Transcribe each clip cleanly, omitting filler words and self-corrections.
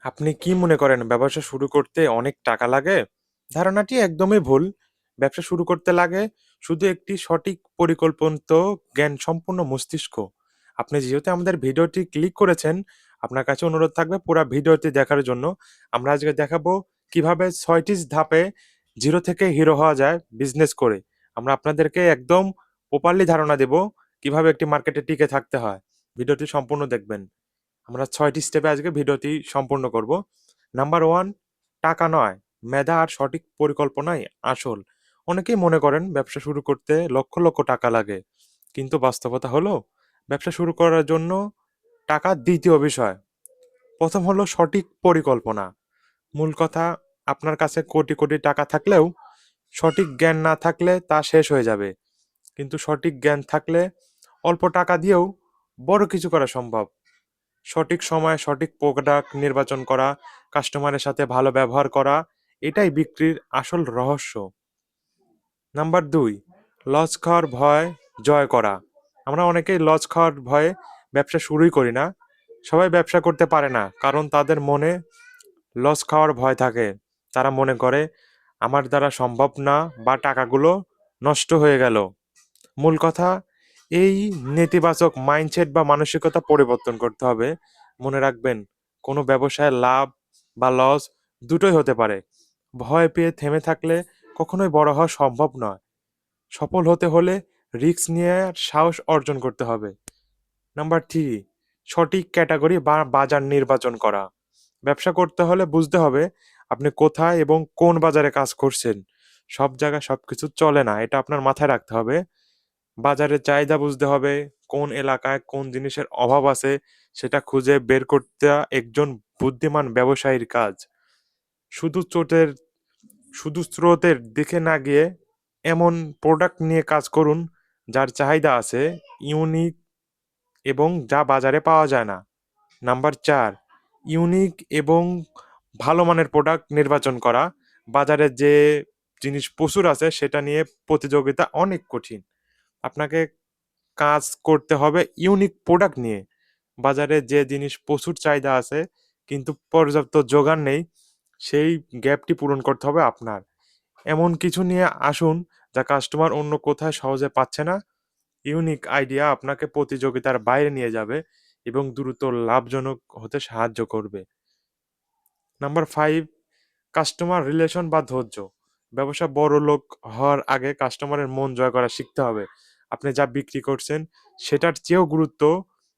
আপনি কি মনে করেন ব্যবসা শুরু করতে অনেক টাকা লাগে? ধারণাটি একদমই ভুল। ব্যবসা শুরু করতে লাগে শুধু একটি সঠিক পরিকল্পনিত জ্ঞান সম্পন্ন মস্তিষ্ক। আপনি যেহেতু আমাদের ভিডিওটি ক্লিক করেছেন, আপনার কাছে অনুরোধ থাকবে পুরা ভিডিওটি দেখার জন্য। আমরা আজকে দেখাবো কিভাবে ৬টি ধাপে জিরো থেকে হিরো হওয়া যায় বিজনেস করে। আমরা আপনাদেরকে একদম প্রপারলি ধারণা দেব কিভাবে একটি মার্কেটে টিকে থাকতে হয়। ভিডিওটি সম্পূর্ণ দেখবেন। আমরা ৬টি স্টেপে আজকে ভিডিওটি সম্পূর্ণ করব। নাম্বার ১, টাকা নয়, মেধা আর সঠিক পরিকল্পনাই আসল। অনেকেই মনে করেন ব্যবসা শুরু করতে লক্ষ, লক্ষ টাকা লাগে। কিন্তু বাস্তবতা হলো ব্যবসা শুরু করার জন্য টাকা দ্বিতীয় বিষয়। ১ম হলো সঠিক পরিকল্পনা। মূল কথা, আপনার কাছে কোটি, কোটি টাকা থাকলেও সঠিক জ্ঞান না থাকলে তা শেষ হয়ে যাবে। কিন্তু সঠিক জ্ঞান থাকলে অল্প টাকা দিয়েও বড় কিছু করা সম্ভব। সঠিক সময়ে সঠিক প্রোডাক্ট নির্বাচন করা, কাস্টমারের সাথে ভালো ব্যবহার করা, এটাই বিক্রির আসল রহস্য। নাম্বার ২, লস খাওয়ার ভয় জয় করা। আমরা অনেকেই লস খাওয়ার ভয়ে ব্যবসা শুরুই করি না। সবাই ব্যবসা করতে পারে না কারণ তাদের মনে লস খাওয়ার ভয় থাকে। তারা মনে করে আমার দ্বারা সম্ভব না বা টাকাগুলো নষ্ট হয়ে গেল। মূল কথা, এই নেতিবাচক মাইন্ডসেট বা মানসিকতা পরিবর্তন করতে হবে। মনে রাখবেন, কোনো ব্যবসায় লাভ বা লস দুটোই হতে পারে। ভয় পেয়ে থেমে থাকলে কখনোই বড় হওয়া সম্ভব নয়। সফল হতে হলে রিস্ক নিয়ে সাহস অর্জন করতে হবে। নাম্বার ৩, সঠিক ক্যাটাগরি বা বাজার নির্বাচন করা। ব্যবসা করতে হলে বুঝতে হবে আপনি কোথায় এবং কোন বাজারে কাজ করছেন। সব জায়গায় সবকিছু চলে না, এটা আপনার মাথায় রাখতে হবে। বাজারের চাহিদা বুঝতে হবে, কোন এলাকায় কোন জিনিসের অভাব আছে সেটা খুঁজে বের করতে একজন বুদ্ধিমান ব্যবসায়ীর কাজ। শুধু চোটের শুধু স্রোতের দিকে না গিয়ে এমন প্রোডাক্ট নিয়ে কাজ করুন যার চাহিদা আছে, ইউনিক এবং যা বাজারে পাওয়া যায় না। নাম্বার ৪, ইউনিক এবং ভালো মানের প্রোডাক্ট নির্বাচন করা। বাজারে যে জিনিস প্রচুর আছে সেটা নিয়ে প্রতিযোগিতা অনেক কঠিন। আপনাকে কাজ করতে হবে ইউনিক প্রোডাক্ট নিয়ে। বাজারে যে জিনিস প্রচুর চাহিদা আছে কিন্তু পর্যাপ্ত জোগান নেই, সেই গ্যাপটি পূরণ করতে হবে আপনার। এমন কিছু নিয়ে আসুন যা কাস্টমার অন্য কোথায় সহজে পাচ্ছে না। ইউনিক আইডিয়া আপনাকে প্রতিযোগিতার বাইরে নিয়ে যাবে এবং দ্রুত লাভজনক হতে সাহায্য করবে। নাম্বার ৫, কাস্টমার রিলেশন বা ধৈর্য। ব্যবসা বড়লোক হওয়ার আগে কাস্টমারের মন জয় করা শিখতে হবে। আপনি যা বিক্রি করছেন সেটার চেয়েও গুরুত্ব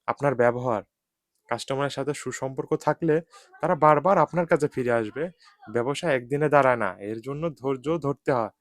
আপনার ব্যবহার। কাস্টমারের সাথে সুসম্পর্ক থাকলে তারা বারবার আপনার কাছে ফিরে আসবে। ব্যবসা একদিনে দাঁড়ায় না, এর জন্য ধৈর্য ধরতে হয়।